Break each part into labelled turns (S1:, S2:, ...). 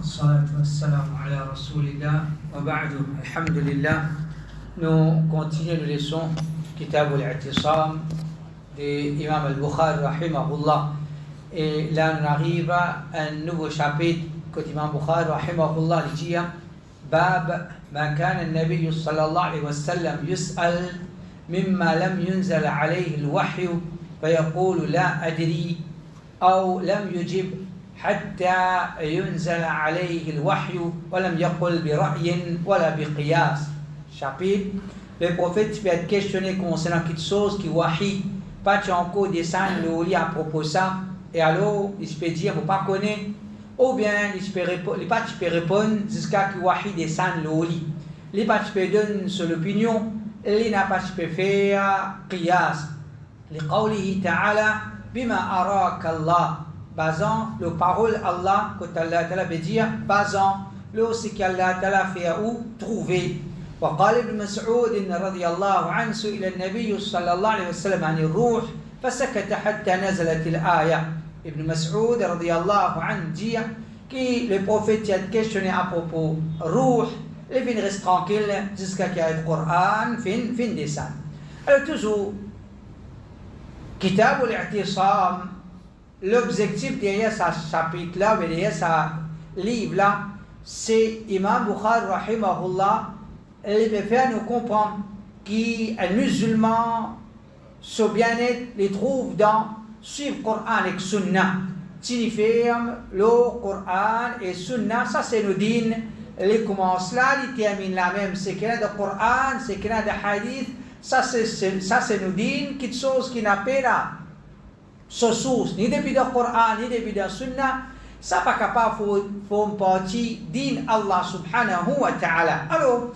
S1: والصلاة والسلام على رسول الله وبعد الحمد لله. Nous continuons les leçons Kitab al-I'tisam d'Imam al-Bukhari rahimahullah. Et là on arrive à un nouveau chapitre que Imam Bukhari rahimahullah dit Bab ma kana al-Nabi sallallahu alayhi wa sallam yus'al mimma lam yunzal alayhi al-wahyu فيقول لا أدري أو لم يجب حتى ينزل عليه الوحي ولم يقل برأي ولا بقياس. Chapitre, le prophète peut être questionné concernant quelque chose qui wahi, pas tu encore descendre le lit à propos de ça, et alors il peut dire vous pas connaître, ou bien il pas tu peux répondre jusqu'à que wahi descende le lit. Il pas tu peux donner son opinion, il n'a pas tu peux faire qiyas. لقوله تعالى بما أراك الله basant le parole Allah que Allah Ta'ala veut dire basant le ce qu'Allah Ta'ala fait ou trouver. وقال ابن مسعود رضي الله عنه سئل النبي صلى الله عليه وسلم عن الروح فسكت حتى نزلت الآية. Ibn Mas'ud رضي الله عنه dit que le prophète a questionné à propos ruh, il vient rester tranquille jusqu'à qu'il y ait le Coran fin descend. Alors toujours Kitab al-I'tisam, l'objectif derrière ce chapitre-là, derrière ce livre-là, c'est Imam Bukhari rahimahullah, il veut faire nous comprendre qu'un musulman, ce bien-être, les trouve dans suivre le Coran et le Sunna. Signifie le Coran et le Sunna, ça c'est le din. Il commence là, il termine là même. C'est qu'il y a le Coran, c'est qu'il y a le hadith. Ça c'est nous dire quelque chose qui n'a pas la source, ni depuis le Coran, ni depuis le Sunna. Ça pas capable de faire partie din Allah subhanahu wa ta'ala. Alors,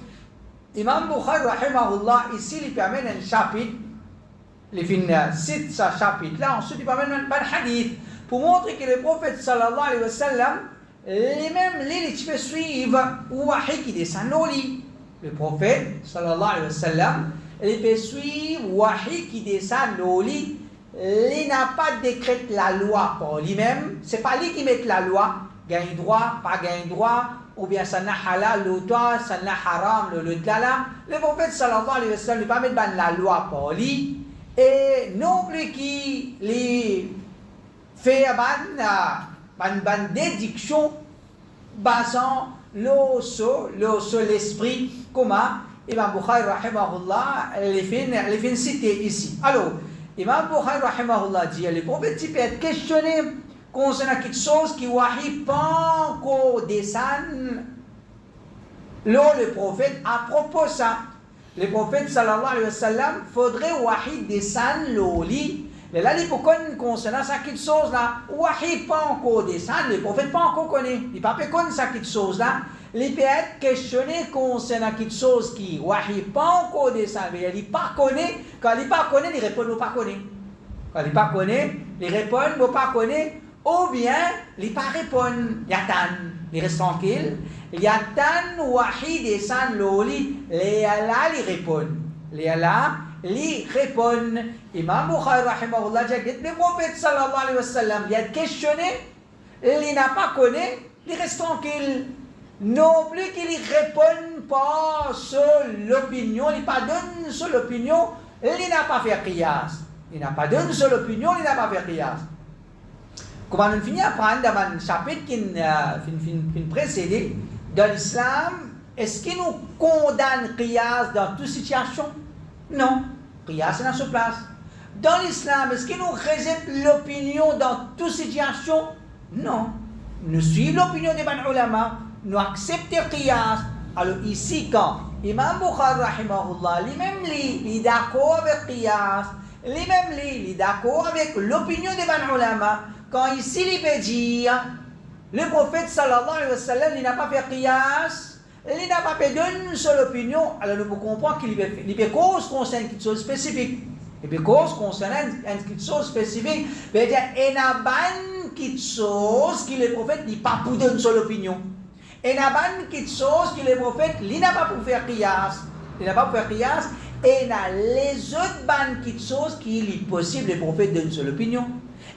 S1: Imam Bukhari rahimahullah, ici il permet un chapitre, il cite ce chapitre-là, ensuite il permet un hadith pour montrer que le prophète sallallahu alayhi wa sallam, lui-même, il peut suivre ou wahi qui descend au lit. Le prophète sallallahu alayhi wa sallam, il peut suivre wahi qui descend au lit. Il n'a pas décrété la loi pour lui-même. Ce n'est pas lui qui met la loi. Gagne droit, pas gagne droit. Ou bien ça n'a halal le toit, ça n'a haram le tlala. Le prophète sallallahu alayhi wa sallam ne peut pas mettre la loi pour lui. Et non plus qu'il fait une déduction basant l'esprit comment Imam Bukhari rahimahullah les fait citer ici. Alors, Imam Bukhari rahimahullah dit le prophète peut être questionné concernant quelque chose qui wahi pas encore descend le prophète à propos de ça. Le prophète sallallahu alayhi wa sallam faudrait wahi descendre le lit. Là, il faut connaître concernant ça quelque chose là, wahi pas encore descendre, le prophète pas encore connaît. Il pas connaître ça quelque chose là. Il peut être questionné concernant quelque chose qui wahi pas encore descend, mais il pas connaît. Quand il pas connaît, il répond ou pas connaît. Quand il pas connaît, il répond ou pas connaît, ou bien il pas répond. Il attend, il reste tranquille. Il attend wahi descend le lit, il répond. Il répond. Imam Bukhari rahimahullah dit le prophète sallallahu alayhi wa sallam il a questionné, il n'a pas connu, il reste tranquille. Non plus qu'il ne répond pas sur l'opinion, il n'a pas donné sur l'opinion, il n'a pas fait qiyas. Il n'a pas donné sur l'opinion, il n'a pas fait qiyas. Comment on finit à prendre dans un chapitre qui précédé, dans l'islam, est-ce qu'il nous condamne qiyas dans toute situation? Non, qiyas est dans sa place. Dans l'islam, est-ce qu'il nous réserve l'opinion dans toute situation? Non. Nous suivons l'opinion des ban ulama. Nous acceptons qiyas. Alors ici, quand Imam Bukhari rahimahullah, lui-même il est d'accord avec qiyas, lui-même il est d'accord avec l'opinion des ban ulama, quand ici il peut dire, le prophète sallallahu alayhi wa sallam, il n'a pas fait qiyas, il n'a pas fait donner sur l'opinion, alors nous pouvons comprendre qu'il peut cause concernant quelque chose spécifique. Il peut cause concernant quelque chose spécifique, c'est-à-dire il n'y a pas quelque chose que le prophète n'a pas pour donner sur l'opinion. Il n'y a pas quelque chose que le prophète n'a pas pour faire qiyas. Il n'a pas pour faire qiyas. Et il y a les autres quelque chose qu'il est possible le prophète donne sur l'opinion.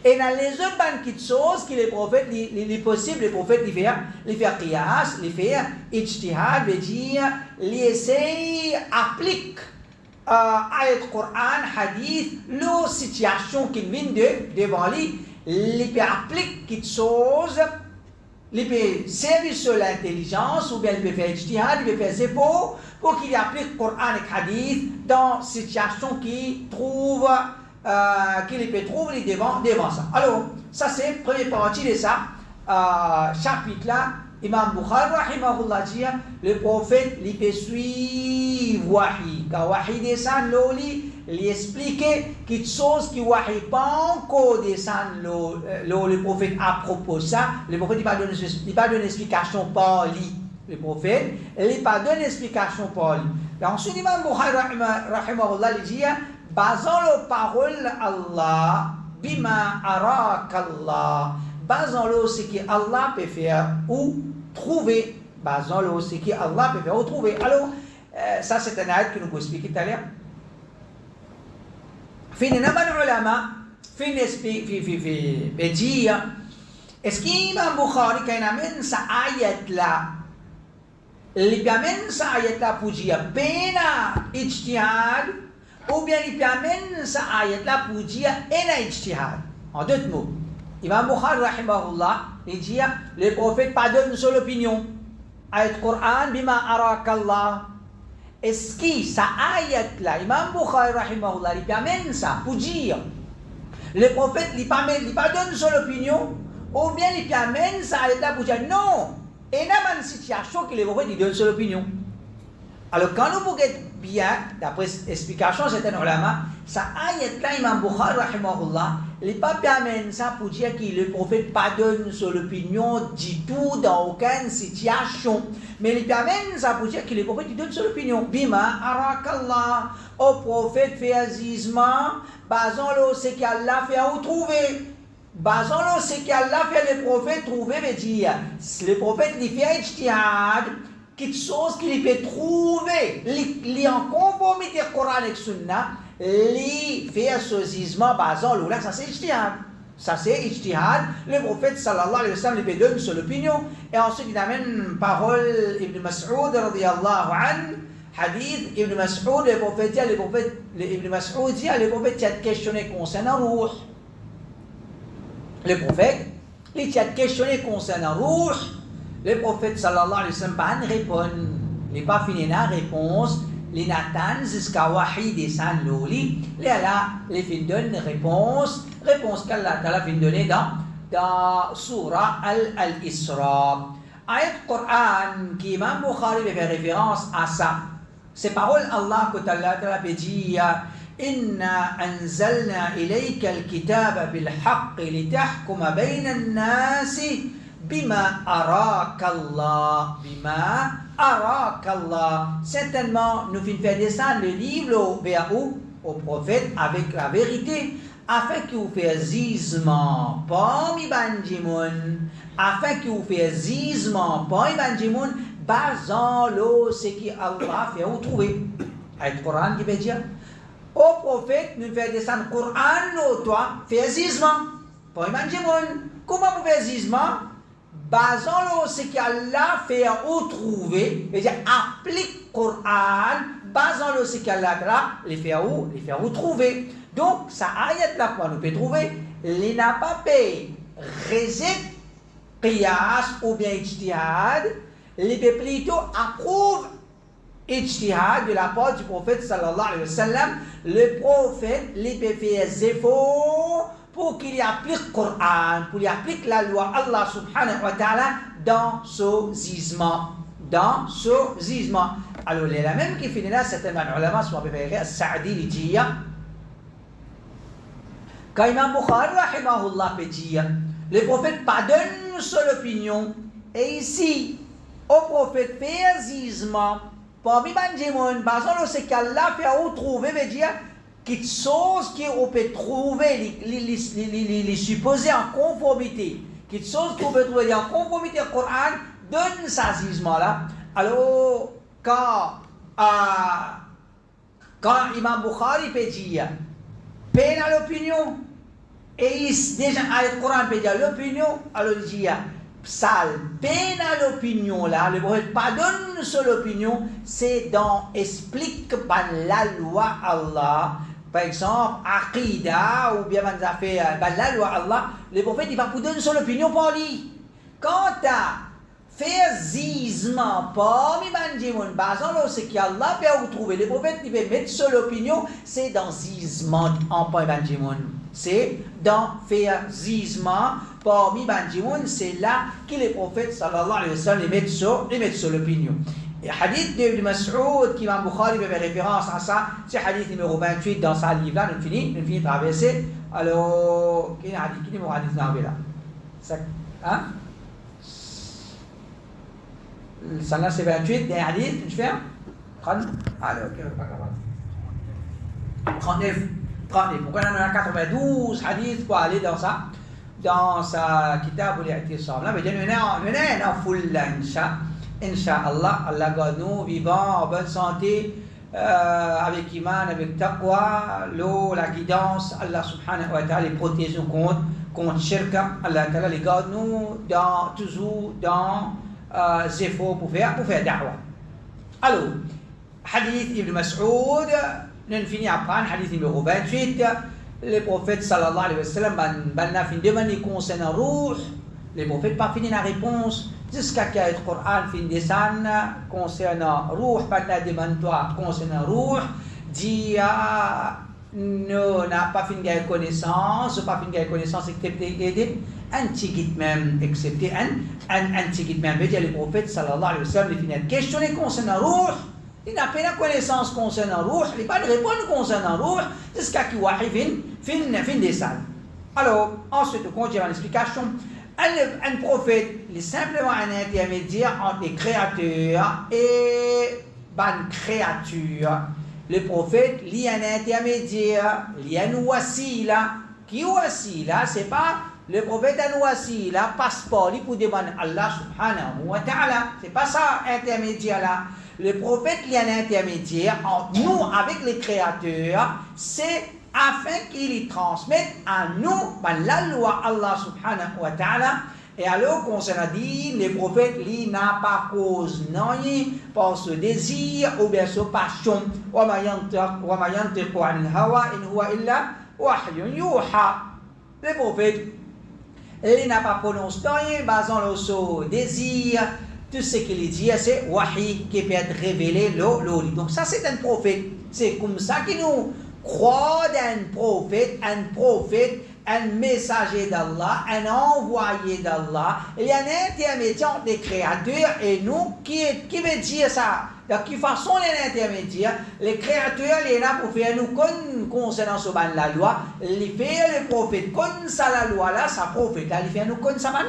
S1: Et dans les autres petites choses que les prophètes, les possibles, les prophètes, les faire qiyas, les faire ijtihad, veut dire, les essayent, appliquent ayat Coran, hadith, la situation qui vient devant lui, les appliquent quelque chose, les peut servir sur l'intelligence, ou bien les peut faire ijtihad, les peut faire zépo, pour qu'il applique Coran et hadith dans situation qui trouve qu'il peut trouver devant ça. Alors, ça c'est la première partie de ça, chapitre-là. Imam Bukhari, rahimahullah, dit, le prophète, il peut suivre wahi. Quand wahi descend, il explique quelque chose qui wahi pas encore descend, le prophète à propos de ça. Le prophète, il n'a pas donné explication par lui. Le prophète, il n'a pas donné explication par lui. Et ensuite, Imam Bukhari, rahimahullah, il dit, basant la parole Allah, bima arakallah, basant-le ce que Allah peut faire ou trouver, basant-le ce que Allah peut faire ou trouver. Alors, ça c'est un ayat que nous avons expliqué tout à l'heure. Finalement, les ulama, dire, est-ce qu'Imam Bukhari, quand il amène sa ayat là, il amène sa ayat là pour dire, pena ijtihad, ou bien il amène sa ayat là pour dire, ena ijtihad. En deux mots. Imam Bukhari, rahimahullah, il dit, le prophète pas donne une seule opinion. Ayat Coran, bima arakallah. Est-ce que sa ayat là, Imam Bukhari, rahimahullah, il amène ça pour dire, le prophète, il pas donne une seule opinion, ou bien il amène sa ayat là pour dire, non, il y a une situation que le prophète, il donne une seule opinion. Alors, quand nous regardons bien, d'après l'explication de certains ulama, ça ayat là, Imam Bukhari, rahimahullah, il n'est pas permis ça pour dire que le prophète pas donne son opinion du tout dans aucune situation. Mais il permet ça pour dire que le prophète donne son opinion. Bima arakallah, au prophète fait azizement, basons-le ce qu'Allah fait à vous trouver. Basons-le ce qu'Allah fait le prophète trouver, veut dire, le prophète lui fait ijtihad, quelque chose qu'il peut trouver, il est en conformité Coran et Sunna, il fait ce gisement basant là, ça c'est ijtihad. Ça c'est ijtihad. Le prophète sallallahu alayhi wa sallam lui donne son opinion. Et ensuite il amène parole Ibn Mas'ud radiyallahu anhu, hadith Ibn Mas'ud, le prophète Ibn Mas'ud dit, le prophète a questionné concernant Ruh. Le prophète, il a questionné concernant Ruh. Le prophète sallallahu alayhi wa sallam pas répond. Il n'est pas fini la réponse. Les Nathan jusqu'à Wahi descend l'oli. Les là, les fin donnent réponse qu'Allah Ta'ala fin donner dans Surah Al-Isra. Ayat Coran qui Imam Bukhari fait référence à ça. Ces paroles Allah que Allah Ta'ala peut dire Inna anzalna ilayka al-kitaba bil-haqq litahkuma bayna an-nasi bima arakallah. Bima arakallah. Certainement, nous finissons faire descendre le livre vers où? Au prophète avec la vérité, afin qu'il vous fasse jugement parmi Banjimoun, afin qu'il vous fasse jugement parmi Banjimoun, basant-le ce qui Allah fait vous trouver. Ayat Coran qui veut dire, au prophète, nous faisons descendre le Coran, toi, faire jugement parmi Banjimoun. Comment vous faites jugement? Basons-le ce qu'Allah fait ou trouver, c'est-à-dire applique Coran, basons-le ce qu'Allah les fait ou trouver. Donc, ça ayat là quoi nous peut trouver, il n'a pas payé rejet, qiyas ou bien ijtihad, il peut plutôt approuve ijtihad de la part du prophète sallallahu alayhi wa sallam. Le prophète, il peut faire des efforts pour qu'il applique le Coran, pour qu'il applique la loi Allah subhanahu wa ta'ala dans ce gisement. Alors, il y a même qui finit là, certainement, ulama, si on peut faire Sa'di l'Ijiyya. Quand Imam Bukhari, rahimahullah, peut dire, le prophète pardonne son opinion, et ici, au prophète fait gisement, parmi Banjimoun, basant le ce qu'Allah fait ou trouver, veut dire, quelque chose qu'on peut trouver, les supposer en conformité, quelque chose qu'on peut trouver en conformité au Coran, donne ça jugement-là. Alors, quand Imam Bukhari peut dire, peine à l'opinion, et déjà, le Coran peut dire l'opinion, alors il dit, ça peine à l'opinion là, le prophète pardonne sur l'opinion, c'est dans explique par la loi Allah. Par exemple, Aqida ou bien la loi Allah, le prophète il va pardonner sur l'opinion pour lui. Quant à faire zizement parmi Banjimoun, basant là, c'est qu'Allah peut retrouver les prophètes qui peuvent mettre sur l'opinion, c'est dans zizement en parmi Banjimoun. C'est dans faire zizement parmi Banjimoun, c'est là que les prophètes sallallahu alayhi wa sallam les mettent sur l'opinion. Et hadith d'Ibn Mas'ud qui Imam Bukhari fait référence à ça, c'est hadith numéro 28 dans sa livre là, nous finissons de traverser. Alors, quel est le hadith là? Hein? Ça c'est 28, des hadiths, je fais 30. Allez, ok, pas grave. 39. Pourquoi on a 92 hadiths pour aller dans sa kitab ou l'I'tisam. Là, mais on est en full là, Inch'Allah, Allah garde nous vivants, en bonne santé, avec iman, avec taqwa, l'eau, la guidance, Allah subhanahu wa ta'ala les protège nous contre shirka, Allah ta'ala les garde nous toujours dans efforts pour faire da'wah. Alors, hadith Ibn Mas'ud, nous finissons à prendre hadith numéro 28, le prophète sallallahu alayhi wa sallam a fait une demande concernant Ruh, le prophète n'a pas fini la réponse, jusqu'à ce que le Coran finisse descendre concernant Ruh, pas de demande toi concernant Ruh, dit n'a pas fini de connaissance, excepté un petit même, excepté un petit même. Veut dire le prophète sallallahu alayhi wa sallam, il finit questionner concernant Ruh. Il n'a pas de connaissance concernant Ruh, il n'a pas de réponse concernant Ruh, jusqu'à ce qu'il fin descendre. Alors, ensuite, on continue l'explication. Un prophète, il est simplement un intermédiaire entre les créateurs et une créature. Le prophète, il y a un intermédiaire, il y a un wasila. Qui wasila, c'est pas le prophète un wasila, passeport pour demander Allah subhanahu wa ta'ala. C'est pas ça, intermédiaire là. Le prophète, il y a un intermédiaire entre nous avec les créateurs, c'est afin qu'il transmette à nous la loi Allah subhanahu wa ta'ala. Et alors, concernant dit, les prophètes, ils n'ont pas cause non par ce désir ou bien ce passion. Les prophètes, ils n'ont pas prononcé rien basant sur ce désir. Tout ce qu'il dit, c'est wahi qui peut être révélé. Donc ça, c'est un prophète. C'est comme ça que nous croyons un prophète, un messager d'Allah, un envoyé d'Allah. Il y a un intermédiaire entre les créateurs et nous qui veut dire ça. De quelle façon les intermédiaires, les créateurs, les là pour faire nous concernant ce ban la loi, les faire le prophète, comme ça la loi là, ça prophète là, les faire nous comme ça ban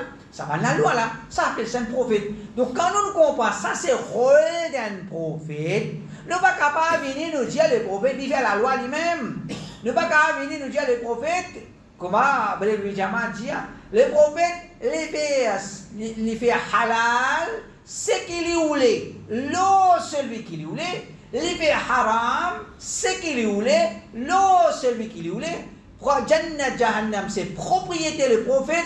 S1: la loi là, ça c'est un prophète. Donc quand nous comprenons ça, c'est le rôle d'un prophète. Nous ne sommes pas capables de venir nous dire le prophète, il fait la loi lui-même. Nous ne sommes pas capables de venir nous dire le prophète, comment Brévi Jama dit, le prophète, il fait halal, c'est qu'il voulait. L'eau, celui qu'il voulait. Il fait haram, c'est qu'il voulait. L'eau, celui qu'il voulait. Jannat Jahannam, c'est propriété le prophète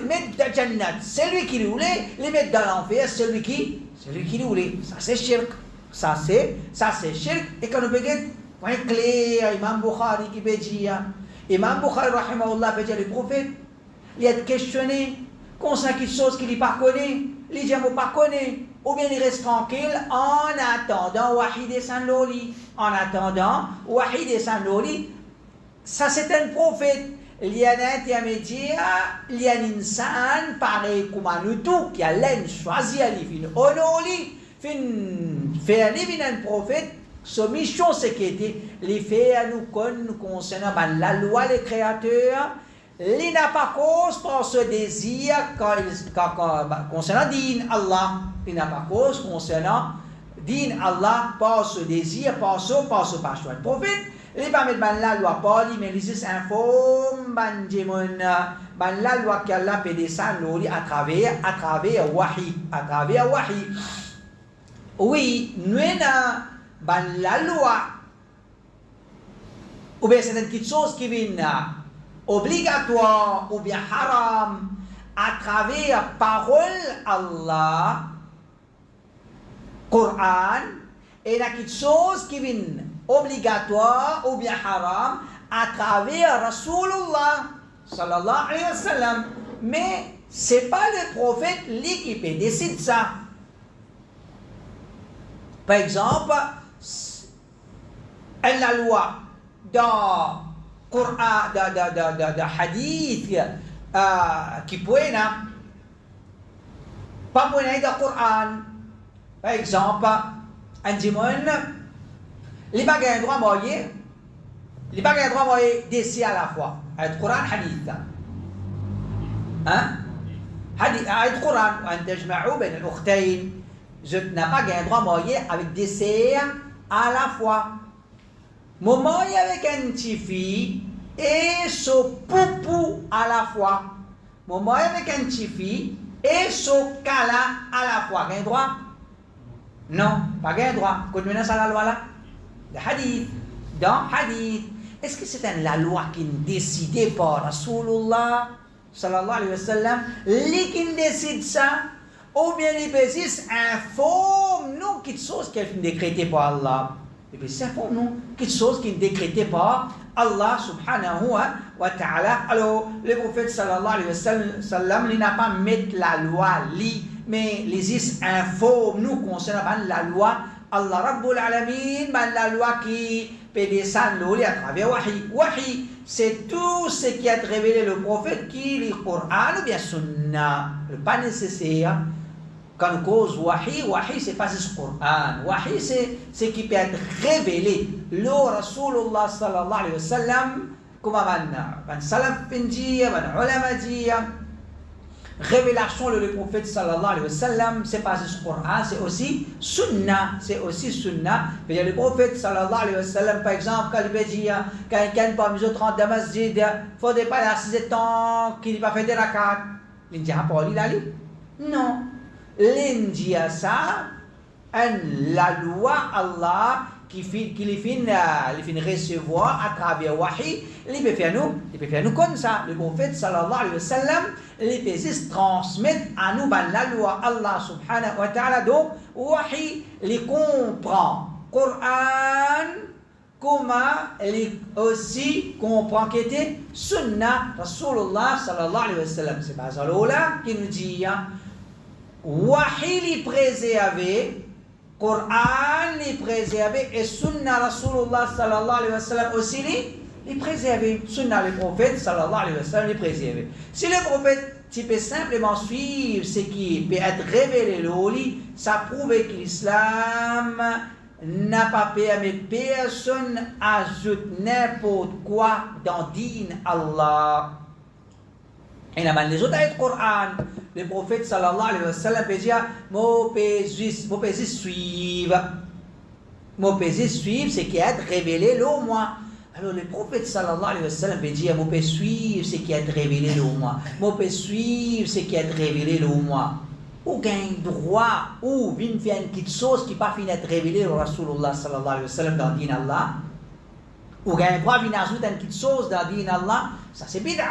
S1: met dans Jannat, c'est lui qui le voulait, les met dans l'enfer, celui qui le voulait. Ça c'est shirk. Ça c'est shirk. Et quand nous regardons, point clair, Imam Bukhari qui peut dire, Imam Bukhari, rahimahullah, peut dire le prophète, il a questionné concernant quelque chose qu'il n'a pas connu, il dit, il pas connu, ou bien il reste tranquille en attendant Wahid et Sanloli. En attendant Wahid et Sanloli. Ça, c'est un prophète. Il y a un intermédiaire, il y a un insan, pareil comme nous tous, qui a l'aine choisi à l'ifin. Honori, faire un prophète, sa mission, c'est qu'il était, les faire nous concernant la loi des créateurs, il n'a pas cause pour ce désir concernant din Allah. Il n'a pas cause concernant din Allah, par ce désir, par ce passion. Le prophète, il va mettre la loi pas lui, mais il dit informe la loi qu'Allah peut descendre à travers wahi. Oui, nous avons la loi. Ou bien c'est une petite chose qui vient obligatoire ou bien haram à travers parole Allah, Coran, et il y a quelque chose qui vient obligatoire ou bien haram à travers Rasulullah sallallahu alayhi wa sallam. Mais c'est pas le prophète lui qui peut décider ça. Par exemple, la loi dans Coran, dans hadith qui peut pas dans le Coran. Par exemple, un dimanche, les pas un droit moyen, les pas un droit moyen d'essayer à la fois. Le Coran hadith. Hadith, le Coran, on تجمعوا بين الأختين. Je n'ai pas un droit moyen avec d'essayer à la fois. Moment avec un petit fille et son poupou à la fois. Moment avec un petit fille et son kala à la fois. Un droit? Non, pas un droit. Continuez dans la loi là. Le hadith. Dans hadith. Est-ce que c'est la loi qui est décidée par Rasulullah sallallahu alayhi wa sallam, qui décide ça? Ou bien les bésis informent nous quelque chose qui est décrété par Allah. Les bésis informent nous quelque chose qui est décrété par Allah subhanahu wa ta'ala. Alors, le prophète sallallahu alayhi wa sallam, il n'a pas mis la loi, mais les is informent nous concernant la loi. Allah Rabbul Alamin, la loi qui peut descendre à travers Wahi. Wahi, c'est tout ce qui a révélé le prophète qui lit le Coran ou bien Sunna. Pas nécessaire. Quand on cause Wahi, Wahi c'est pas juste le Coran. Wahi c'est ce qui peut être révélé. Le Rasulullah sallallahu alayhi wa sallam, comme un salaf dit, un ulama dit, révélation le prophète sallallahu alayhi wa sallam, c'est pas juste le Coran, c'est aussi Sunna. C'est aussi Sunna. Le prophète sallallahu alayhi wa sallam, par exemple, quand il dit, quand quelqu'un parmi les autres rentre dans le masjid, il ne faudrait pas assister tant qu'il n'a pas fait des rakats. Il dit, pas il a lu? Non. L'India ça, la loi Allah qui les fin recevoir à travers Wahi, il peut faire nous comme ça. Le prophète sallallahu alayhi wa sallam, les pésis transmettent à nous la loi Allah subhanahu wa ta'ala. Donc, Wahi les comprend. Coran, comment il aussi comprend qu'il était Sunnah Rasulullah sallallahu alayhi wa sallam. C'est pas ça là qui nous dit. Wahi les préservé, Coran les préservé et Sunna Rasulullah sallallahu alayhi wa sallam aussi les préservé. Sunna le prophète sallallahu alayhi wa sallam les préservé. Si le prophète tu peux simplement suivre ce qui peut être révélé au lit, ça prouve que l'islam n'a pas permis personne ajoute n'importe quoi dans din Allah. Et là, les autres ayats du Coran, le prophète sallallahu alayhi wa sallam peut dire, moi peux suivre ce qui est révélé le moi. Alors le prophète sallallahu alayhi wa sallam peut dire, moi peux suivre ce qui est révélé le moi. Moi peux suivre ce qui est révélé le moi. Ou gagne droit, ou vient faire une petite chose qui pas fini d'être révélée au Rasulullah sallallahu alayhi wa sallam dans le din Allah. Ou gagne droit vient ajouter une petite chose dans le din Allah. Ça c'est bid'a.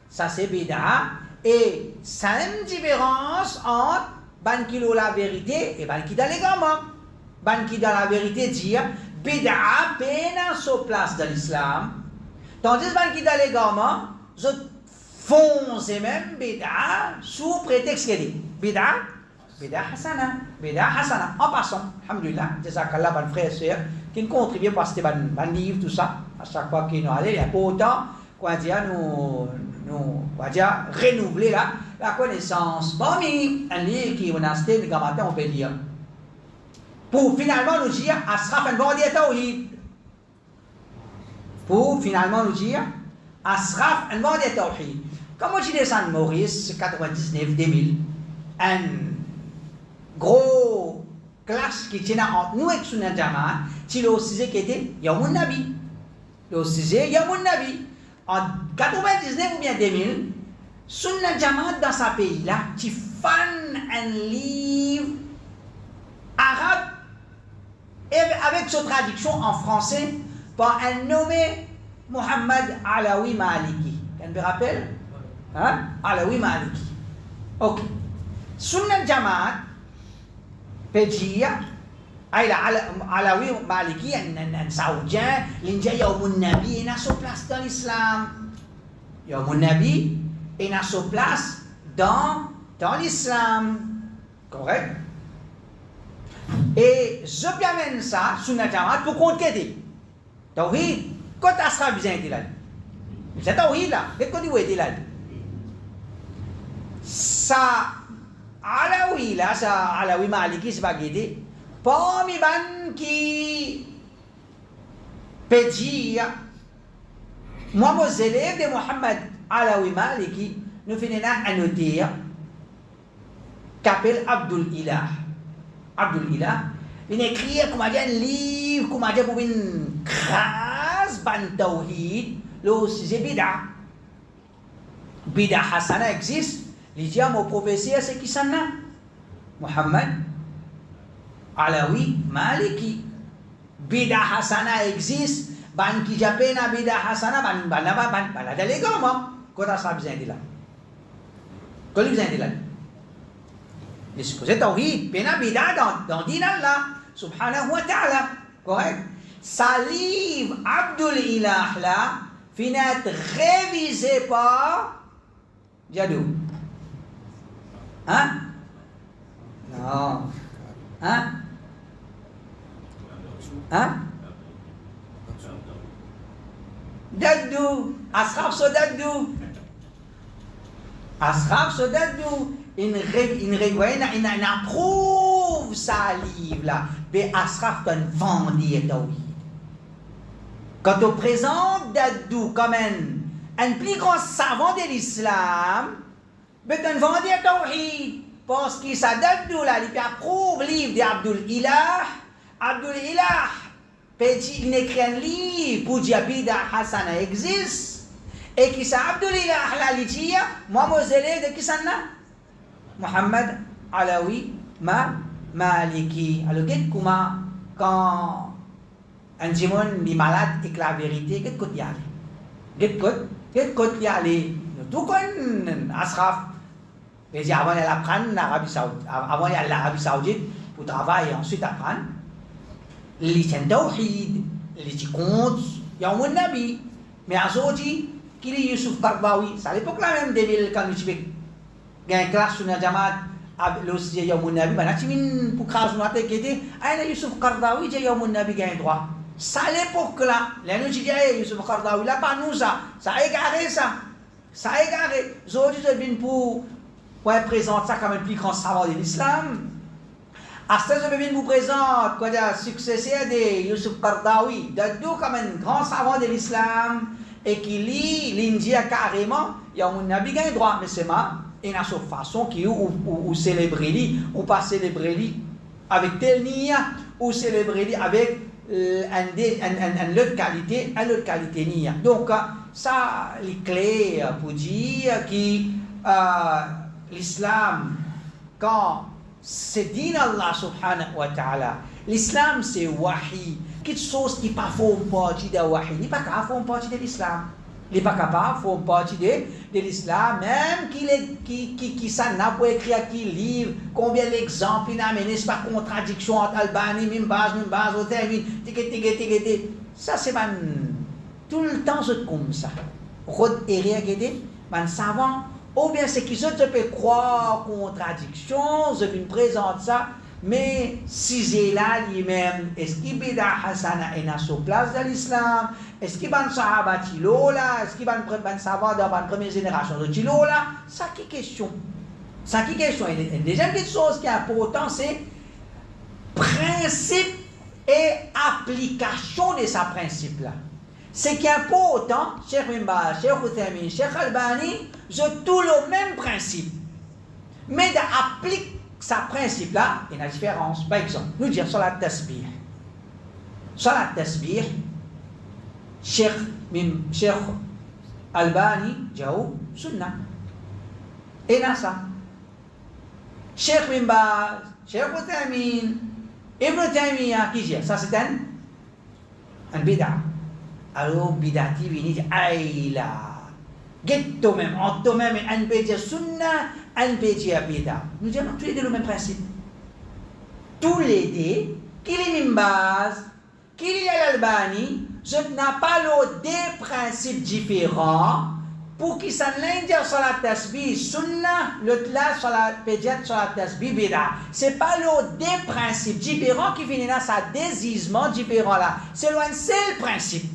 S1: Ça c'est bid'a. Et ça a une différence entre ban qui a la vérité et ban qui a l'égarement. Ban qui a la vérité dit bid'a peine sa place dans l'islam. Tandis ban qui a l'égarement, ils font ces mêmes bid'a sous prétexte qu'il dit bid'a hasana. Bid'a hasana. En passant, alhamdulillah, jazakallah, ban frère et sœur, qui nous contribuent parce que ban livre, tout ça, à chaque fois qu'ils nous allent, il y a pas autant. Quoi dire, nous renouveler la connaissance. Parmi un livre qui est monasté, le matin, on peut lire. Pour finalement nous dire, Asraf al-Badi Tawhid. Pour finalement nous dire, Asraf al-Badi Tawhid. Comme je dis Saint Maurice, 99-2000, un gros classe qui tient entre nous et Sunnah Jamaat, c'est le sujet qui était Yamoun Nabi. Le sujet Yamoun Nabi. En 99 ou bien 2000, Sunnah Jamaat dans ce pays-là, qui fan un livre arabe avec sa traduction en français par un nommé Mohamed Alaoui Maliki. me rappelle? Hein? Alawi Maliki. Ok. Sunnah Jamaat, Pejia, Alawi Maliki, un Saoudien, l'India Yawmun Nabi, il a sa place dans l'islam. Yawmun Nabi, il a sa place dans l'islam. Correct? Et je amène ça, Sunnah Jamaat, pour qu'on t'aide. Tawhid, quand Asra bien été là. C'est Tawhid là, qu'est-ce qu'on dit où était là? Ça, Alawi là, ça, Alawi Maliki, c'est pas guidé. Parmi ban qui peut dire, moi, mon élève de Mohammed Alawi Maliki, nous finissons à noter qu'appelle Abdul Ilah. Abdul Ilah, il écrit comme un livre, comme un pour une crase ban tawhid, le c'est bida. Bida Hassana existe, il dit à mon professeur, c'est qui ça n'a? Mohammed Alawi Maliki. Bida Hassana existe, ban qui j'appelle Bida Hassana, ban la délégation, quand ça besoin de là. Quand il besoin de là. C'est tawhid, pena bida dans din Allah, subhanahu wa ta'ala. Correct? Sa livre Abdul Ilah là, finit révisé par Jadou. Hein? Non. Hein? Hein? Dadou. Ashraf so Dadou. Ashraf so Dadou. Il approuve sa livre là, mais Ashraf donne vendu tawhid. Quand on présente Dadou comme un plus grand savant de l'islam, mais donne vendu tawhid, parce que ça Dadou là, il approuve le livre d'Abdul Ilah. Abdul Ilah, il écrit un livre pour dire Bida Hassana existe, et qui ça Abdul Ilah là, il dit, moi, mon élève de qui ça n'a? Mohammed Alawi Maliki. Alors, quand un dimon est malade et que la vérité, qu'est-ce que tu y allais? Qu'est-ce que tu y allais? Tout comme Ashraf. Mais avant d'aller apprendre l'Arabie Saoudite, avant d'aller à l'Arabie Saoudite pour travailler et ensuite apprendre, il y a un tawhid, il y a un compte, il y a un nabi. Mais à Saoudi, qui est Youssouf Karbawi, c'est à l'époque là même 2000 quand nous gagne classe sur la Jamaat le sije Yawmun Nabi bana timin pour craser notre quête aina Youssouf Qardawi je Yawmun Nabi gagne droit ça à l'époque là les nous disent Youssouf Qardawi là pas nous ça a égaré ça a égaré aujourd'hui je viens pour présenter ça comme un plus grand savant de l'islam à ce je viens vous présenter quoi dire successeur de Youssouf Qardawi d'où comme un grand savant de l'islam et qui lit l'India carrément Yawmun Nabi gagne droit mais c'est ma et dans sa façon qui ou célébrer ou pas célébrer avec tel nia ou célébrer avec une autre qualité nia. Donc ça les clés pour dire que l'islam quand c'est dit Allah subhanahu wa ta'ala l'islam c'est wahi quelque chose qui pas font partie de wahi ni pas font partie de l'islam. Il n'est pas capable, font partie de l'islam, même qui ça n'a pas écrit à qui livre, combien d'exemples il a amené, c'est pas contradiction entre Albanie, même base, au termine, ça c'est tout le temps c'est comme ça. Rod et rien man savant, ou bien c'est qu'ils se peut croire contradiction, je me présente ça, mais si j'ai là lui-même, est-ce qu'il bida Hassana est à sa place dans l'islam? Est-ce qu'il y a un sahaba tilo là? Est-ce qu'il y a un savant dans la première génération de tilo là? Ça qui question. Ça qui question. Et la deuxième chose qui est importante, c'est principe et application de ce principe là. Ce qui est important, Cheikh Mimba, Cheikh Uthaymin, Cheikh Albani, je tout le même principe. Mais d'appliquer ce principe là, il y a une différence. Par exemple, nous disons sur la tasbih. Sur la tasbih, Cheikh Albani, Jao, Sunnah. Et ça. Cheikh Mimba, Cheikh Uthaymin, Ibn Taymiyyah, qui dit ça c'est un bid'a. Alors, bid'ati, il dit, aïe là. Get toi-même, entre toi-même, un peut dire sunna, un peut dire bida. Nous disons tous les deux le même principe. Tous les deux, qu'il est une base, qu'il y a l'Albanie, je n'ai pas deux principes différents pour qu'ils s'en aillent dire sur la tasbih sunna, l'autre là sur la pédiatre sur la tasbih bida. C'est pas deux principes différents qui finissent dans sa désisement différent là. C'est un seul principe.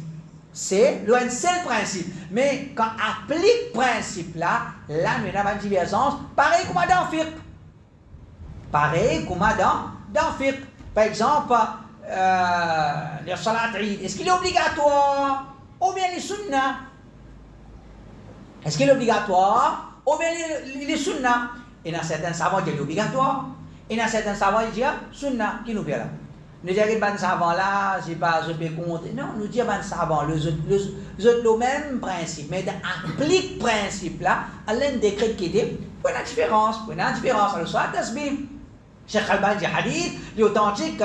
S1: C'est un seul principe. Mais quand on applique principe là, nous avons une divergence. Pareil comme dans le fiqh. Pareil comme dans le fiqh. Par exemple, le salat Eid, est-ce qu'il est obligatoire ou bien les sunnah? Est-ce qu'il est obligatoire ou bien les sunnah? Et dans certains savants, il est obligatoire. Et dans certains savants, il dit sunnah. Qui nous fait là? Nous disons que les savants là, je peux compter. Non, nous disons que les savants, le même principe. Mais applique le principe là, à l'un des décrets qui dit, pour la différence. Alors, soit tasbih. Cheikh Albani dit hadith, il est authentique,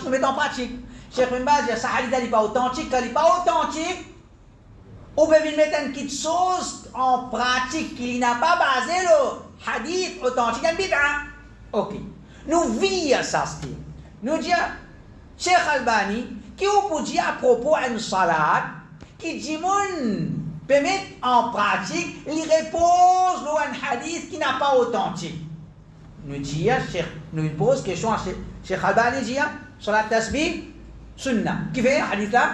S1: nous mettons en pratique. Cheikh Mbaz dit ça hadith n'est pas authentique, il n'est pas authentique. On peut mettre une petite chose en pratique qui n'a pas basé le hadith authentique en bid'a. Ok. Nous vivons ça, style. Nous disons, Cheikh Albani, qui vous dit à propos d'une salat, qui dit moun peut mettre en pratique, il repose un hadith qui n'a pas authentique. Nous disons, nous posons question à Cheikh Albani, dit sur la tasbih, sunna, qui fait un hadith là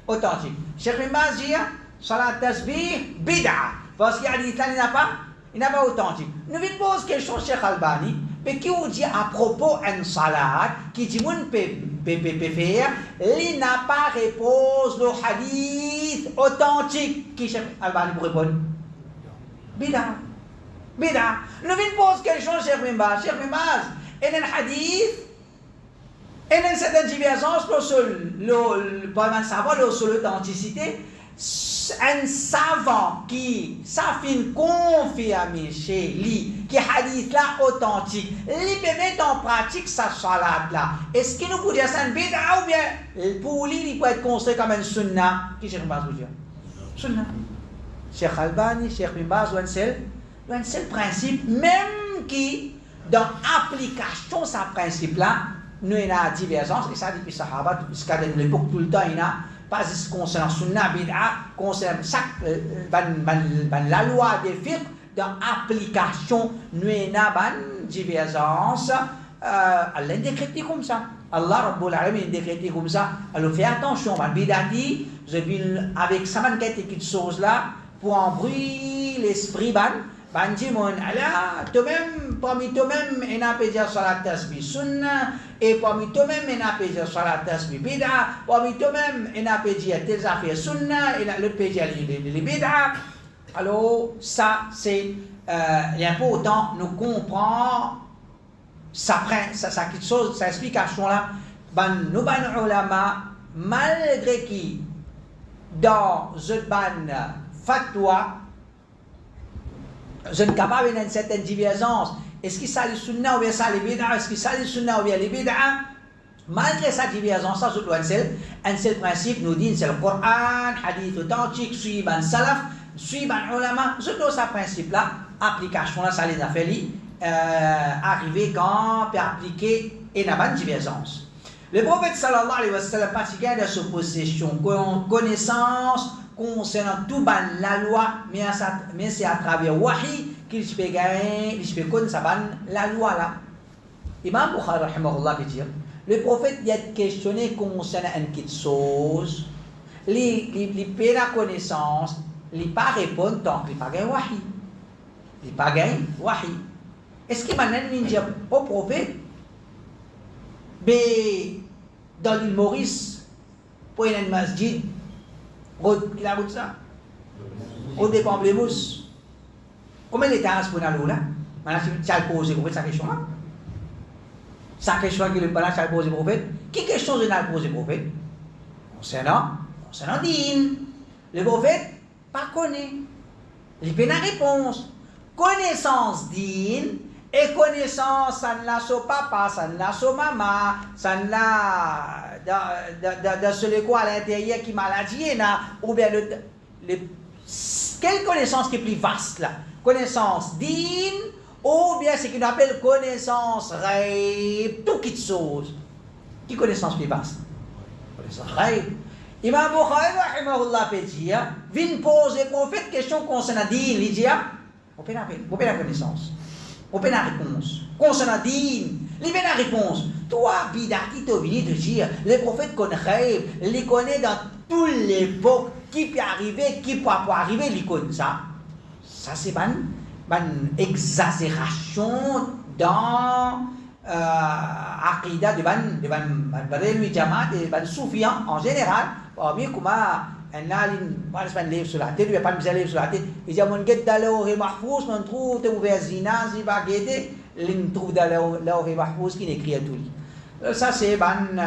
S1: authentique. Cheikh Mbaz dit sur la tasbih, bid'a, parce qu'il y a un hadith là, il n'a pas authentique. Nous posons question à Cheikh Albani, mais qui vous dit à propos d'une salat, qui dit moun peut faire, il n'a pas repose le hadith authentique. Qui Cheikh Albani pour répondre? Bid'a. Bida. Nous venons poser question à Cheikh Mbaz. Cheikh Mbaz, il y a un hadith, il y a une certaine divergence sur l'authenticité. Un savant qui s'affine confirmé chez lui, qui hadith là authentique, il peut mettre en pratique sa salat là. Est-ce qu'il nous peut dire ça une bida ou bien pour lui, il peut être construit comme un sunnah? Qui Cheikh Mbaz vous dit? Sunnah. Cheikh Albani, Cheikh Mbaz, un seul principe, même qui, dans l'application de ce principe-là, nous avons une divergence, et ça depuis Sahaba, jusqu'à l'époque tout le temps, il n'y a pas concernant Sunna, Bid'a, concernant la loi des fiqh, dans l'application, nous avons une divergence, Allah décrété comme ça. Allah Rabbul Alamin décrété comme ça. Alors fais attention, Bid'a dit, je vis avec ça, quelque chose là, pour embrouiller l'esprit, Banjimon, Allah, toi-même, parmi toi-même, il n'a pas dit sur la tasbih sunna, et parmi toi-même, il n'a pas dit sur la tasbih bid'a, parmi toi-même, il n'a pas dit telles affaires sunna, et l'autre peut dire les bid'a. Alors, ça, c'est important, nous comprenons ça quelque chose, cette explication-là, nous, ulama, malgré qui, dans une fatwa, je ne suis pas capable d'une certaine divergence. Est-ce qu'il s'agit de sunna ou bien ça les bid'a? Est-ce qu'il s'agit de sunna ou bien les bid'a? Malgré sa divergence, ça, un seul principe nous dit, c'est le Coran, hadith authentique, suivant salaf, suivant ulama. Je dois ce principe-là, application là, ça les a fait arriver quand peut appliquer et n'a pas de divergence. Le prophète sallallahu alayhi wa sallam particulier de sa possession, connaissance concernant tout la loi, mais c'est à travers wahi qu'il peut gagner, il peut connaître la loi là. Imam Bukhari rahimahullah dit, le prophèt il a questionné concernant une petite chose, il peut la connaissance, il pas répondre tant qu'il pas gagner wahi. Il pas gagner wahi. Est-ce qu'il m'a dit au prophète, mais dans l'île Maurice, pour une masjid, il a route ça. Au des pamplemousses. Combien de temps pour aller là? Maintenant, tu as posé pour sa question là. Sa question qui le balance, tu as posé pour prophète. Qui question je n'ai posé pour prophète? Concernant din. Le prophète, pas connaît. Il peut la réponse. Connaissance din. Et connaissance, ça ne l'a son papa, ça ne l'a son maman, ça ne l'a de celui quoi à l'intérieur qui maladie, ou bien quelle connaissance qui est plus vaste là? Connaissance din ou bien ce qu'on appelle connaissance ghaib, tout quelque chose. Qui connaissance plus vaste? Connaissance ghaib. Imam Bukhari, rahimahullah, peut dire, vient poser le prophète question concernant din, il dit, on peut la connaissance, on peut la réponse. Concernant din, il peut la réponse. Toi, Bidaki, tu viens de dire, le prophète connaît ghaib, il connaît dans toute l'époque, qui peut arriver, qui peut pas arriver, il connaît ça. Ça, c'est une exagération dans Aqidah de Barélui Jamaat et de Soufian en général. Parmi comment un alim, pas de livre sur la tête, il n'y a pas de livre sur la tête. Il dit, mon guet d'aller au mahfouz, mon trou, t'es ouvert zina, si pas guetter, il trouve d'aller au mahfouz qui n'écrit à tout. Ça, c'est une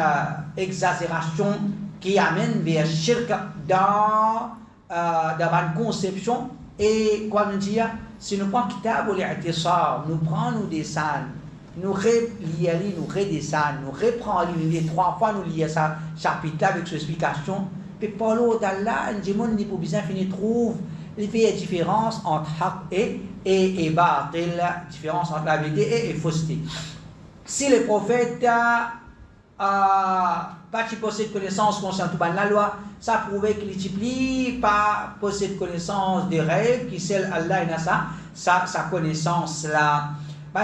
S1: exagération qui amène vers shirk dans une conception. Et quoi nous dire, si nous prenons kitab ou l'i'tisar, nous prenons des scènes, nous relions, nous redescendons, nous reprenons les 3 fois, nous lions ça chapitre avec son explication. Puis Paulo d'Allah, un démon n'est pas besoin de trouver les différences entre haq et batil, la différence entre la vérité et fausseté. Si le prophète pas qui possède connaissance concernant la loi, ça prouvait qu'il n'utilise pas possède connaissance des règles, qui celle Allah et sa connaissance là.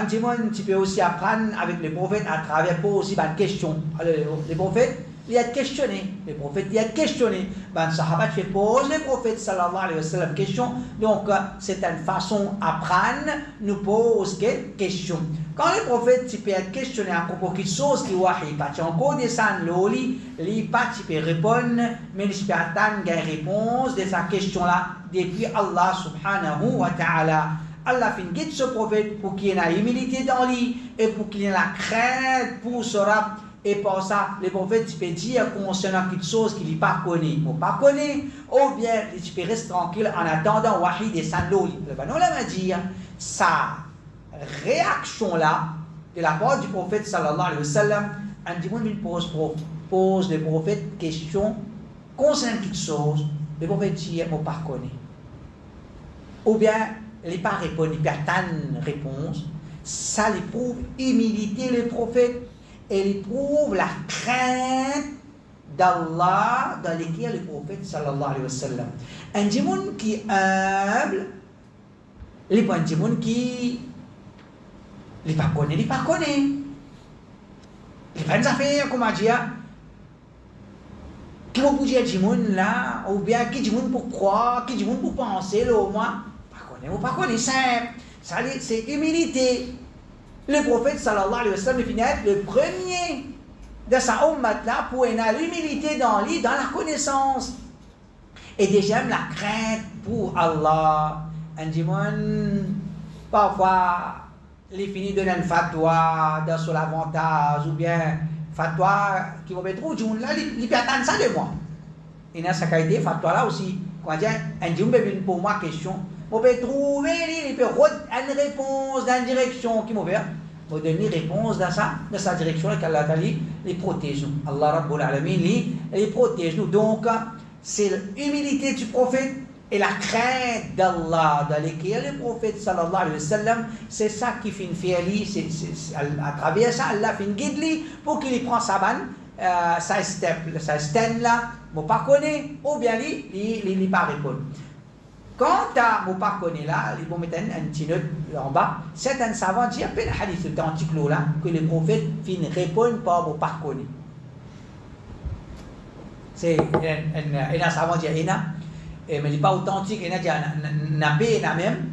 S1: Tu peux aussi apprendre avec les prophètes à travers poser des questions. Alors, les prophètes, il y a questionné. Les prophètes, il y a questionné. Les sahaba fait poser les prophètes sallallahu alayhi wa sallam questions. Donc, c'est une façon d'apprendre, nous pose des questions. Quand les prophètes, tu peux être questionné à propos de quelque chose qui wahi, pas tu encore descendre l'oli, les pas tu peux répondre, mais tu peux attendre une réponse de sa question là depuis Allah subhanahu wa ta'ala. Allah fait guide ce prophète pour qu'il y ait la humilité dans lui et pour qu'il y ait la crainte pour ce rap. Et pour ça, les prophètes, tu peux dire concernant quelque chose qu'il n'est pas connu. Il ne pas connaît, ou bien tu peux rester tranquille en attendant wahi des sandoli. Le banon m'a dit, sa réaction là, de la part du prophète sallallahu alayhi wa sallam, un démon pose le prophète question concernant quelque chose. Le prophète dit, il ne pas connaît. Ou bien, il n'a pas répondu, il n'a pas de réponse. Ça lui prouve humilité, le prophète, et il prouve la crainte d'Allah dans lequel le prophète sallallahu alayhi wa sallam. Un démon qui est humble, il n'est pas un démon qui ne connaît, il ne connaît. Il n'est pas une affaire, comment dire, qui va bouger un démon là, ou bien qui démon pour croire, qui démon pour penser, là au moins. Ou pas connaît, c'est humilité. Le prophète sallallahu alayhi wa sallam est le premier de sa ummat là pour avoir l'humilité dans lui, dans la connaissance. Et déjà la crainte pour Allah. Un démon, parfois, il finit de donner un fatwa dans son avantage, ou bien fatwa qui va mettre au démon là, il peut attendre ça de moi. Et dans sa qualité, fatwa là aussi, quand un démon peut venir pour moi question, on peut trouver, il peut une réponse dans une direction qui m'a fait. On peut donner une réponse dans sa direction, qu'Allah les protège nous. Allah Rabbul Alamin les protège nous. Donc, c'est l'humilité du prophète et la crainte d'Allah dans lesquels le prophète sallallahu alayhi wa sallam, c'est ça qui fait une fiali, à travers ça, Allah fait une guide pour qu'il prenne sa banne, sa step là, il ne pas connaître, ou bien il ne pas répondre. Quand tu ne pas connaître là, ils vont mettre un petit note en bas. C'est un savant qui dit, il y a un hadith authentique là, que le prophète répond pas au pas connaître. C'est un savant qui dit, mais il n'est pas authentique, il a dit, il a même.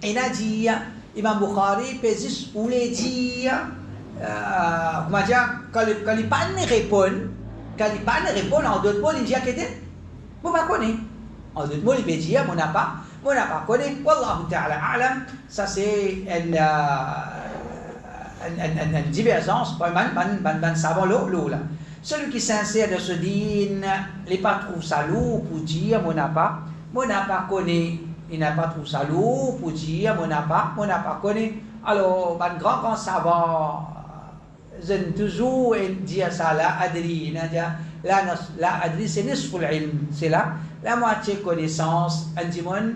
S1: Il a dit, Imam Bukhari peut juste vous le dire, comment dire, quand il ne pas répond, en d'autres mots, il dit, vous ne pas connaître. En d'autres mots, il peut dire, on n'a pas connu. Wallahu ta'ala a'lam. Ça, c'est une divergence. Ben savant là. Celui qui est sincère de ce din, il n'a pas trouvé ça lourd pour dire, on n'a pas connu. Il n'a pas trouvé ça lourd pour dire, on n'a pas connu. Alors, un grand savant, j'aime toujours dire ça, la adri. La adri, c'est nisful ilm. C'est là. La moitié connaissance, un démon,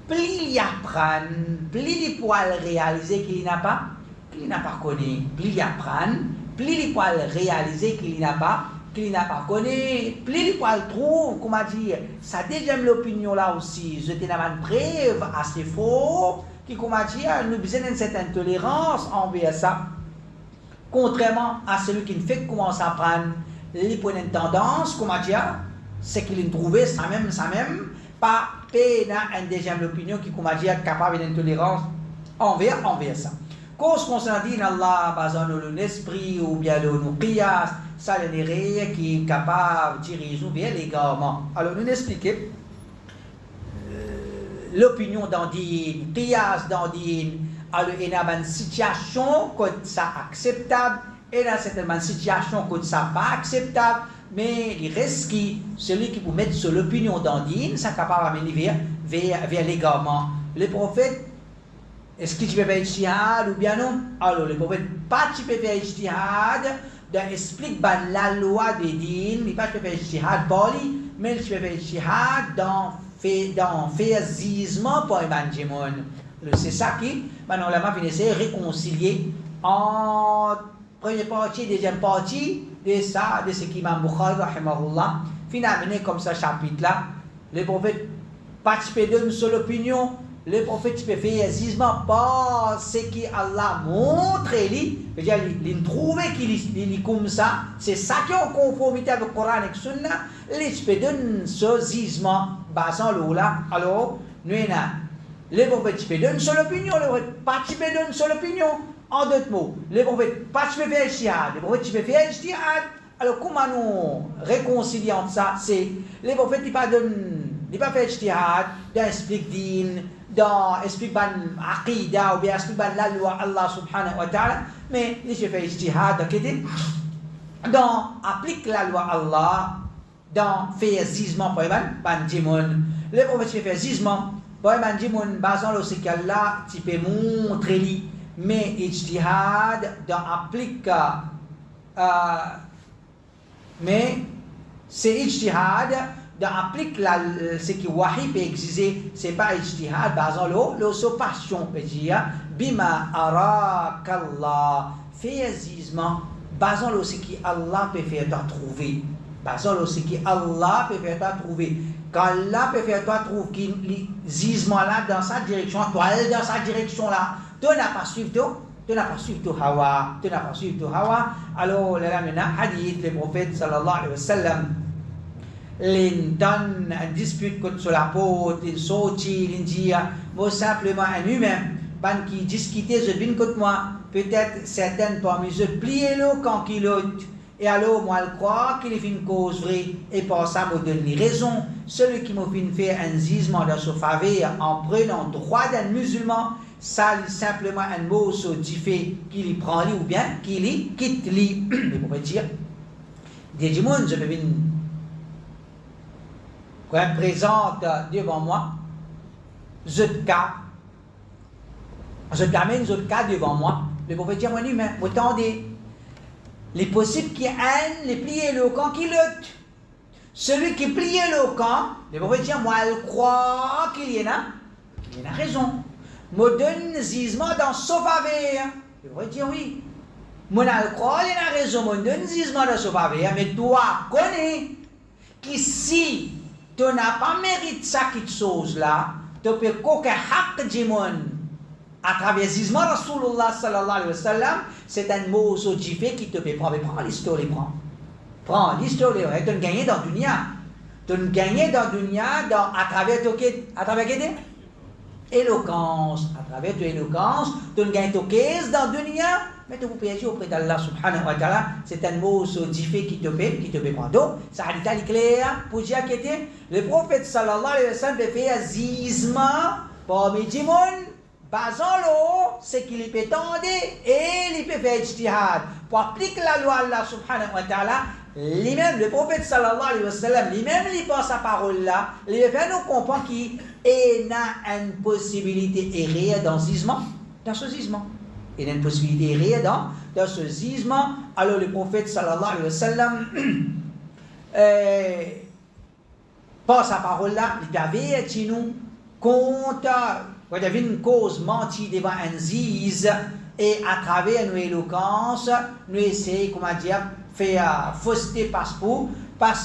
S1: plus il apprend, plus il pourra réaliser qu'il n'a pas connu. Plus il apprend, plus il pourra réaliser qu'il n'a pas connu. Plus il pourra le trouver, comment dire, ça deuxième l'opinion là aussi. Je t'ai une preuve assez faux qui, comment dire, nous besoin d'une certaine tolérance envers ça. Contrairement à celui qui ne fait que commencer à apprendre, il prend une tendance, comment dire, c'est qu'il a trouvé ça même, pas une deuxième opinion qui, comment dire, capable d'une tolérance envers ça. Cause qu'on s'en dit, Allah, basant l'esprit ou bien le qiyas, ça n'est rien qui est capable de diriger vers l'égarement. Alors, nous expliquons l'opinion d'Andine, qiyas d'Andine. Alors, il y a une situation que ça acceptable, et dans certaines situations que ça pas acceptable, mais il reste qui, celui qui vous met sur l'opinion d'Andine, ça capable d'amener vers l'égarement. Les prophètes, est-ce que tu peux faire ijtihad ou bien non? Alors, les prophètes, pas tu peux faire ijtihad, explique la loi des dînes, mais pas tu peux faire ijtihad par lui, mais tu peux faire ijtihad dans faire zizement pour Evanjimon. C'est ça qui, maintenant, la main finissait de réconcilier en première partie, deuxième partie de ça, de ce qu'Imam Bukhari, rahimahullah, finalement, comme ça, chapitre-là, les prophètes participent d'une seule opinion, les prophètes peuvent faire zizement par ce qu'Allah montre, c'est-à-dire, ils trouvent qu'il est comme ça, c'est ça qui est en conformité avec le Coran et le Sunna, les peuvent donner ce zizement, basant là. Alors, nous, les prophètes peuvent donner une seule opinion, les prophètes participent d'une seule opinion. En d'autres mots, les prophètes participent faire ijtihad, les prophètes peuvent faire ijtihad. Alors, comment nous réconcilier entre ça? C'est les prophètes qui ne pas faire ijtihad, dans explique din, dans explique ban aqida, ou bien explique ban la loi Allah subhanahu wa ta'ala, mais ils peuvent faire ijtihad, dans applique la loi Allah, dans faire zizement pour ban jimoun. Les prophètes peuvent faire zizement. Bon, man dit mon basant le qu'Allah tu peux montrer lui, mais ijtihad dans applique mais c'est ijtihad dans applique ce qui wahi peut exiger, c'est pas ijtihad basant le passion peut dire bima arakallah fait zizement basant le ce qui Allah peut faire toi trouver, basant le ce qui Allah peut faire toi trouver. Quand Allah peut faire toi trouver qu'il zizement là dans sa direction, toi dans sa direction là, tu n'as pas suivi ton hawa, alors là maintenant hadith le prophète sallallahu alayhi wa sallam les donne une dispute contre la peau, ils sortent, ils disent moi simplement un humain qui discutait je viens contre moi, peut-être certaines parmi eux plier le quand qu'il l'autre. Et alors, moi, je crois qu'il est une cause vraie, et par ça, me donne raison. Celui qui m'a fait un zizement dans ce faveur en prenant droit d'un musulman, ça est simplement un mot sur du fait qu'il y prend lui ou bien qu'il y quitte lui. Mais pour dire, des gens, je peux venir, quand je présente devant moi, je t'amène ce cas devant moi, mais pour dire, moi, mais attendez. Les possibles qui aiment les plier le camp qui lutte. Celui qui plie le camp, les prophètes disent, moi, je crois qu'il y en a raison. Me donne zizement dans ce faveur. Les prophètes disent, oui. Moi, je crois qu'il y en a raison. Me donne zizement dans ce faveur. Mais toi, connais qu'ici, tu n'as pas mérité ça, cette chose-là. Tu peux qu'aucun haq du monde. À travers Zizma Rasulullah sallallahu alayhi wa sallam, c'est un mot sojifé qui te fait prendre l'histoire, prends l'histoire, tu as gagné dans le dunya. Tu as gagné dans le dunya à travers éloquence. À travers ton éloquence, tu as gagné ton caisse dans le dunya, mais tu peux payer auprès d'Allah subhanahu wa ta'ala. C'est un mot sojifé qui te fait prendre. Donc, ça a été clair pour dire que le prophète sallallahu alayhi wa sallam fait Zizma parmi les gens. Basant-le, c'est qu'il peut tendre et il peut faire ijtihad. Pour appliquer la loi Allah subhanahu wa ta'ala, lui-même, le prophète sallallahu alayhi wa sallam, lui-même, il pense sa parole là, il veut faire nous comprendre qu'il y a une possibilité réelle dans ce gisement. Il y a une possibilité réelle dans ce gisement. Alors le prophète sallallahu alayhi wa sallam pense sa parole là, il peut avertir nous compte, il y avait une cause mentie devant un ziz, et à travers nos éloquences, nous essayons, comment dire, faire fausseté passe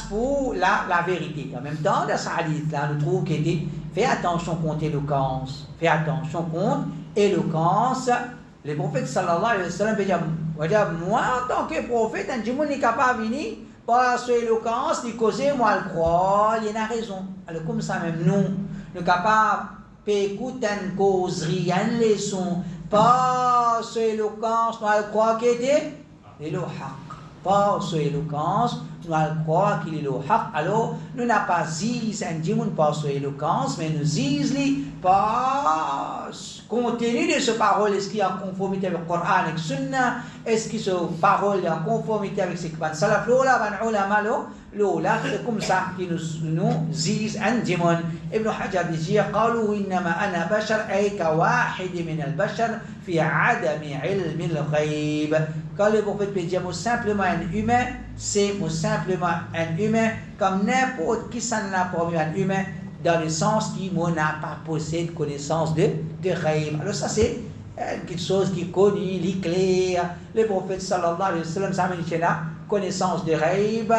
S1: pour la vérité. En même temps, dans ce hadith-là, nous trouvons qu'il était fais attention contre l'éloquence. Fais attention contre l'éloquence. Le prophète sallallahu alayhi wa sallam veut dire, moi en tant que prophète, un djimoun n'est capable de venir par son éloquence, de causer, moi le croire, il y a raison. Alors comme ça même nous sommes capables d'écouter une causerie, une leçon, par son éloquence, nous allons croire qu'il était le haq. Par son éloquence, nous allons croire qu'il est le haq. Alors, nous n'avons pas zis un djimoun par son éloquence, mais nous zis par contenu de ce parole. Est-ce qu'il est en conformité avec le Coran et le Sunna? Est-ce que ce parole est en conformité avec ce que van salaf l'ola, van ulama l'ola? C'est comme ça que nous zis un djimoun. Ibn Hajar dit قالوا إنما أنا بشر أي كواحد من البشر في عدم علم الغيب. Quand le prophète peut dire simplement un humain, c'est simplement un humain comme n'importe qui s'en a parmi un humain, dans le sens qui n'a pas possède connaissance de ghaib. Alors ça c'est quelque chose qui est connu, clair. Le prophète sallallahu alayhi wa sallam ça amène la connaissance de ghaib.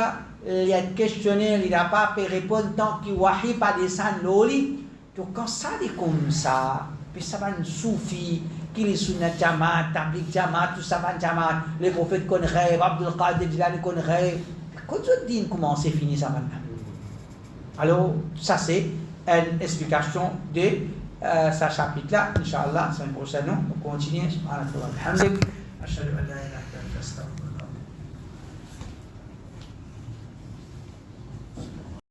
S1: Il a questionné, il n'a pas pu répondre tant qu'il wahi pas descendre l'oli. Donc quand ça est comme ça, puis ça va une soufi, qui est sunnat jamaat, tablik jamaat, tout ça va jamaat, les prophètes connaissent ghaib, Abdul Qadir Jilani connaît ghaib. Quand je dis comment c'est fini ça maintenant. Alors ça c'est une explication de ce chapitre-là. Inch'Allah, c'est une prochaine. On continue. Subhanallah wa bihamdik. Ashhadu an la ilaha illa anta astaghfiruka.